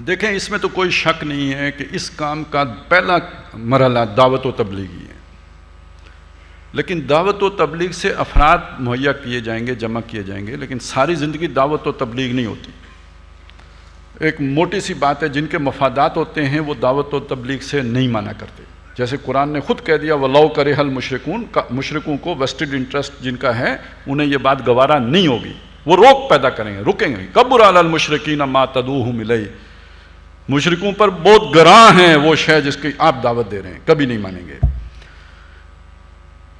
دیکھیں اس میں تو کوئی شک نہیں ہے کہ اس کام کا پہلا مرحلہ دعوت و تبلیغی ہے، لیکن دعوت و تبلیغ سے افراد مہیا کیے جائیں گے، جمع کیے جائیں گے، لیکن ساری زندگی دعوت و تبلیغ نہیں ہوتی۔ ایک موٹی سی بات ہے، جن کے مفادات ہوتے ہیں وہ دعوت و تبلیغ سے نہیں مانا کرتے، جیسے قرآن نے خود کہہ دیا وَلَوْ كَرِهَ الْمُشْرِكُونَ، مشرکوں کو ویسٹڈ انٹرسٹ جن کا ہے انہیں یہ بات گوارا نہیں ہوگی، وہ روک پیدا کریں گے، رکیں گے۔ کَبُرَ عَلَى الْمُشْرِكِينَ مَا تَدْعُوهُمْ إِلَيْهِ، مشرکوں پر بہت گراں ہیں وہ شے جس کی آپ دعوت دے رہے ہیں، کبھی نہیں مانیں گے۔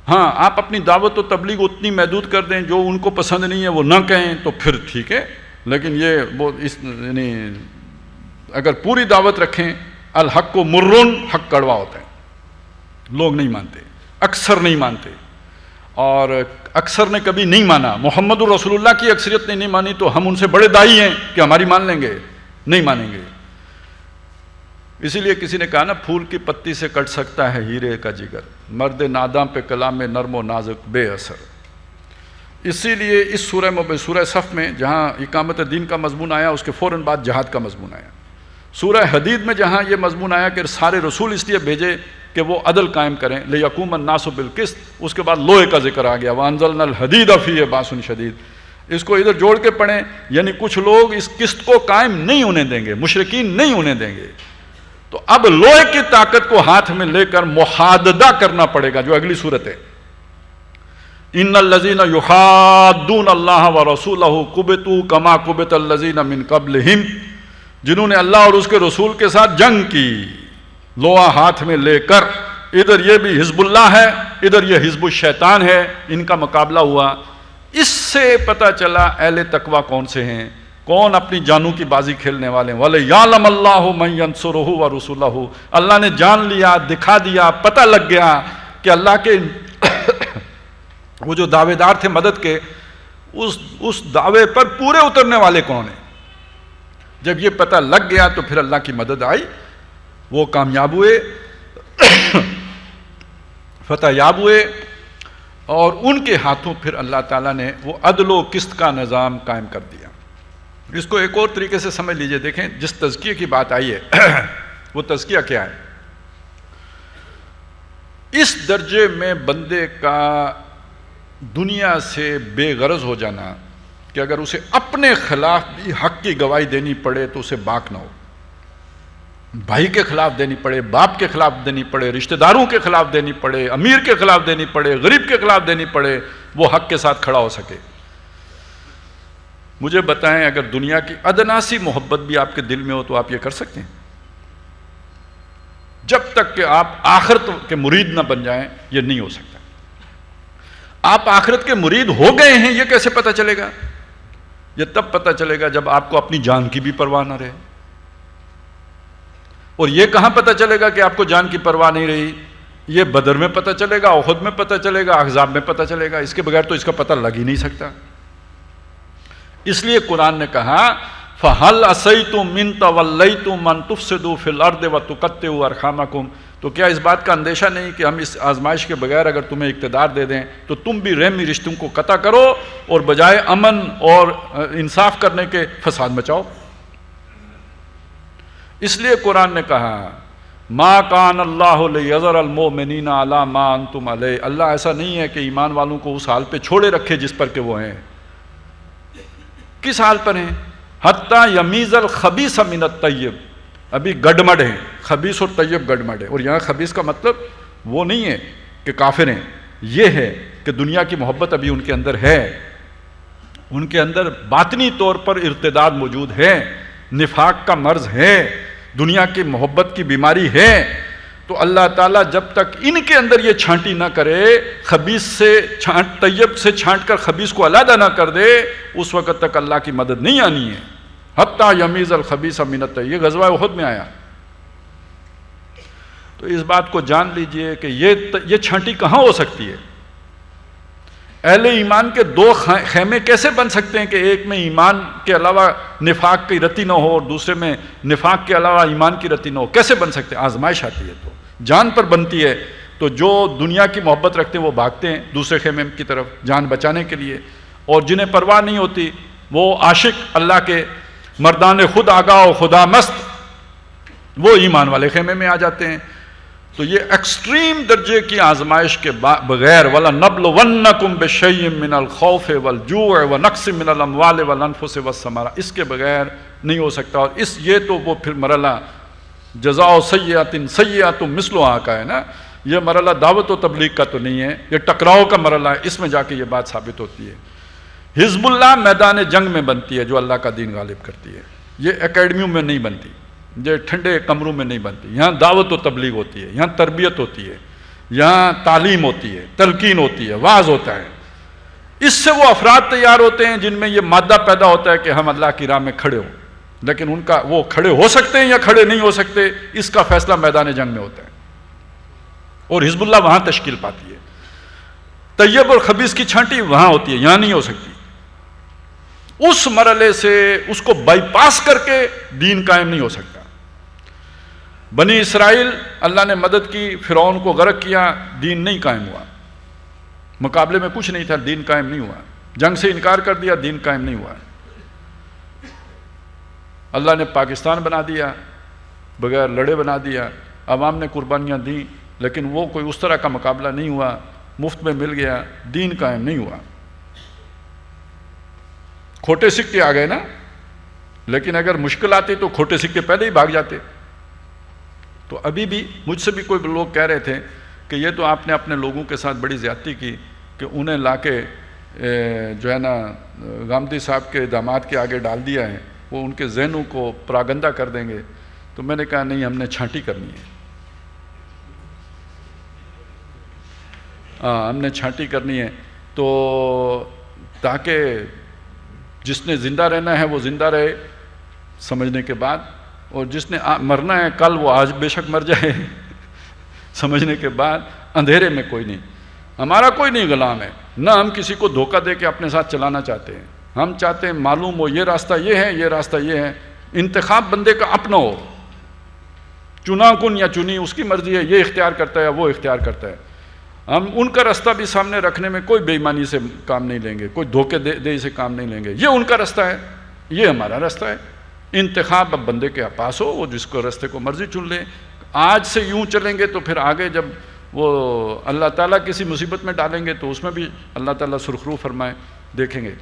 ہاں آپ اپنی دعوت و تبلیغ اتنی محدود کر دیں جو ان کو پسند نہیں ہے وہ نہ کہیں تو پھر ٹھیک ہے، لیکن یہ یعنی اگر پوری دعوت رکھیں، الحق و مرن، حق کڑوا ہوتا ہے، لوگ نہیں مانتے، اکثر نہیں مانتے، اور اکثر نے کبھی نہیں مانا۔ محمد الرسول اللہ کی اکثریت نے نہیں مانی تو ہم ان سے بڑے دائی ہیں کہ ہماری مان لیں گے؟ نہیں مانیں گے۔ اسی لیے کسی نے کہا نا پھول کی پتی سے کٹ سکتا ہے ہیرے کا جگر، مرد ناداں پہ کلام نرم و نازک بے اثر۔ اسی لیے اس سورہ صف میں جہاں اقامت دین کا مضمون آیا اس کے فوراً بعد جہاد کا مضمون آیا۔ سورہ حدید میں جہاں یہ مضمون آیا کہ سارے رسول اس لیے بھیجے کہ وہ عدل قائم کریں، لِيَقُومَ النَّاسُ بِالْقِسْطِ، اس کے بعد لوہے کا ذکر آ گیا، وَأَنزَلْنَا الْحَدِيدَ فِيهِ بَأْسٌ شَدِيدٌ۔ اس کو ادھر جوڑ کے پڑھیں، یعنی کچھ لوگ اس قسط کو قائم نہیں ہونے دیں گے، مشرکین نہیں ہونے دیں گے، تو اب لوہے کی طاقت کو ہاتھ میں لے کر محاددہ کرنا پڑے گا، جو اگلی صورت ہے۔ ان الذین یحادون اللہ ورسولہ کبتوا کما کبت الذین من قبلہم، جنہوں نے اللہ اور اس کے رسول کے ساتھ جنگ کی لوہا ہاتھ میں لے کر، ادھر یہ بھی حزب اللہ ہے، ادھر یہ حزب الشیطان ہے، ان کا مقابلہ ہوا۔ اس سے پتہ چلا اہل تقویٰ کون سے ہیں، کون اپنی جانوں کی بازی کھیلنے والے ہیں۔ وَلِيَعْلَمَ اللَّهُ مَن يَنصُرُهُ وَرُسُلَهُ، اللہ نے جان لیا، دکھا دیا، پتہ لگ گیا کہ اللہ کے وہ جو دعوے دار تھے مدد کے، اس دعوے پر پورے اترنے والے کون ہیں۔ جب یہ پتہ لگ گیا تو پھر اللہ کی مدد آئی، وہ کامیاب ہوئے، فتح یاب ہوئے، اور ان کے ہاتھوں پھر اللہ تعالیٰ نے وہ عدل و قسط کا نظام قائم کر دیا۔ اس کو ایک اور طریقے سے سمجھ لیجئے، دیکھیں جس تزکیے کی بات آئی ہے وہ تزکیہ کیا ہے؟ اس درجے میں بندے کا دنیا سے بے غرض ہو جانا کہ اگر اسے اپنے خلاف بھی حق کی گواہی دینی پڑے تو اسے باک نہ ہو، بھائی کے خلاف دینی پڑے، باپ کے خلاف دینی پڑے، رشتہ داروں کے خلاف دینی پڑے، امیر کے خلاف دینی پڑے، غریب کے خلاف دینی پڑے، وہ حق کے ساتھ کھڑا ہو سکے۔ مجھے بتائیں اگر دنیا کی ادنا سی محبت بھی آپ کے دل میں ہو تو آپ یہ کر سکتے ہیں؟ جب تک کہ آپ آخرت کے مرید نہ بن جائیں یہ نہیں ہو سکتا۔ آپ آخرت کے مرید ہو گئے ہیں یہ کیسے پتہ چلے گا؟ یہ تب پتہ چلے گا جب آپ کو اپنی جان کی بھی پرواہ نہ رہے۔ اور یہ کہاں پتہ چلے گا کہ آپ کو جان کی پرواہ نہیں رہی؟ یہ بدر میں پتہ چلے گا، احد میں پتہ چلے گا، احزاب میں پتہ چلے گا، اس کے بغیر تو اس کا پتہ لگ ہی نہیں سکتا۔ اس لیے قرآن نے کہا فَهَلْ عَصَيْتُم مِّن تَوَلَّيْتُم أَن تُفْسِدُوا فِي الْأَرْضِ وَتُقَطِّعُوا أَرْحَامَكُم، تو کیا اس بات کا اندیشہ نہیں کہ ہم اس آزمائش کے بغیر اگر تمہیں اقتدار دے دیں تو تم بھی رحمی رشتوں کو قطع کرو اور بجائے امن اور انصاف کرنے کے فساد مچاؤ؟ اس لیے قرآن نے کہا مَا كَانَ اللَّهُ لِيَذَرَ الْمُؤْمِنِينَ عَلَىٰ مَا أَنْتُمْ عَلَيْهِ، اللہ ایسا نہیں ہے کہ ایمان والوں کو اس حال پہ چھوڑے رکھے جس پر کہ وہ ہیں۔ کس حال پر ہیں؟ حتیٰ یمیز الخبیث من الطیب، ابھی گڈمڈ ہیں، خبیث اور طیب گڈمڈ ہے۔ اور یہاں خبیث کا مطلب وہ نہیں ہے کہ کافر ہیں، یہ ہے کہ دنیا کی محبت ابھی ان کے اندر ہے، ان کے اندر باطنی طور پر ارتداد موجود ہے، نفاق کا مرض ہے، دنیا کی محبت کی بیماری ہے۔ تو اللہ تعالیٰ جب تک ان کے اندر یہ چھانٹی نہ کرے، خبیث سے طیب سے چھانٹ کر خبیث کو علیحدہ نہ کر دے، اس وقت تک اللہ کی مدد نہیں آنی ہے۔ حتیٰ یمیز الخبیث من الطیب، یہ غزوہ احد میں آیا۔ تو اس بات کو جان لیجئے کہ یہ چھانٹی کہاں ہو سکتی ہے؟ اہل ایمان کے دو خیمے کیسے بن سکتے ہیں کہ ایک میں ایمان کے علاوہ نفاق کی رتی نہ ہو اور دوسرے میں نفاق کے علاوہ ایمان کی رتی نہ ہو؟ کیسے بن سکتے ہیں؟ آزمائش آتی ہے تو جان پر بنتی ہے۔ تو جو دنیا کی محبت رکھتے ہیں وہ بھاگتے ہیں دوسرے خیمے کی طرف جان بچانے کے لیے، اور جنہیں پرواہ نہیں ہوتی وہ عاشق اللہ کے، مردان خود آگاہ و خدا مست، وہ ایمان والے خیمے میں آ جاتے ہیں. تو یہ ایکسٹریم درجے کی آزمائش کے بغیر وَلَنَبْلُوَنَّكُمْ بِشَيْءٍ مِّنَ الْخَوْفِ وَالْجُوعِ وَنَقْصٍ مِّنَ الْأَمْوَالِ وَالْأَنفُسِ وَالثَّمَرَاتِ، اس کے بغیر نہیں ہو سکتا. اور یہ تو وہ پھر مرحلہ جزاء سیئۃ سیئۃ مثلھا کا ہے نا، یہ مرحلہ دعوت و تبلیغ کا تو نہیں ہے، یہ ٹکراؤ کا مرحلہ ہے. اس میں جا کے یہ بات ثابت ہوتی ہے. حزب اللہ میدان جنگ میں بنتی ہے جو اللہ کا دین غالب کرتی ہے. یہ اکیڈمیوں میں نہیں بنتی، یہ ٹھنڈے کمروں میں نہیں بنتی. یہاں دعوت و تبلیغ ہوتی ہے، یہاں تربیت ہوتی ہے، یہاں تعلیم ہوتی ہے، تلقین ہوتی ہے، وعظ ہوتا ہے. اس سے وہ افراد تیار ہوتے ہیں جن میں یہ مادہ پیدا ہوتا ہے کہ ہم اللہ کی راہ میں کھڑے ہوں. لیکن ان کا وہ کھڑے ہو سکتے ہیں یا کھڑے نہیں ہو سکتے، اس کا فیصلہ میدان جنگ میں ہوتا ہے. اور حزب اللہ وہاں تشکیل پاتی ہے. طیب اور خبیث کی چھانٹی وہاں ہوتی ہے، یہاں نہیں ہو سکتی. اس مرحلے سے اس کو بائی پاس کر کے دین قائم نہیں ہو سکتا. بنی اسرائیل اللہ نے مدد کی، فرعون کو غرق کیا، دین نہیں قائم ہوا. مقابلے میں کچھ نہیں تھا، دین قائم نہیں ہوا. جنگ سے انکار کر دیا، دین قائم نہیں ہوا. اللہ نے پاکستان بنا دیا، بغیر لڑے بنا دیا، عوام نے قربانیاں دیں، لیکن وہ کوئی اس طرح کا مقابلہ نہیں ہوا، مفت میں مل گیا، دین قائم نہیں ہوا. کھوٹے سکے آ گئے نا، لیکن اگر مشکل آتی تو کھوٹے سکے پہلے ہی بھاگ جاتے. تو ابھی بھی مجھ سے بھی کوئی لوگ کہہ رہے تھے کہ یہ تو آپ نے اپنے لوگوں کے ساتھ بڑی زیادتی کی کہ انہیں لا کے جو ہے نا گامدی صاحب کے داماد کے آگے ڈال دیا ہے، وہ ان کے ذہنوں کو پراگندہ کر دیں گے. تو میں نے کہا نہیں، ہم نے چھانٹی کرنی ہے. ہم نے چھانٹی کرنی ہے تو تاکہ جس نے زندہ رہنا ہے وہ زندہ رہے سمجھنے کے بعد، اور جس نے مرنا ہے کل وہ آج بے شک مر جائے سمجھنے کے بعد. اندھیرے میں کوئی نہیں، ہمارا کوئی نہیں غلام ہے، نہ ہم کسی کو دھوکہ دے کے اپنے ساتھ چلانا چاہتے ہیں. ہم چاہتے ہیں معلوم ہو یہ راستہ یہ ہے، یہ راستہ یہ ہے. انتخاب بندے کا اپنا ہو، چنا کن یا چنی اس کی مرضی ہے، یہ اختیار کرتا ہے وہ اختیار کرتا ہے. ہم ان کا راستہ بھی سامنے رکھنے میں کوئی بے ایمانی سے کام نہیں لیں گے، کوئی دھوکے دے سے کام نہیں لیں گے. یہ ان کا راستہ ہے، یہ ہمارا راستہ ہے. انتخاب اب بندے کے پاس ہو، وہ جس کو راستے کو مرضی چن لے. آج سے یوں چلیں گے تو پھر آگے جب وہ اللہ تعالیٰ کسی مصیبت میں ڈالیں گے تو اس میں بھی اللہ تعالیٰ سرخرو فرمائے، دیکھیں گے.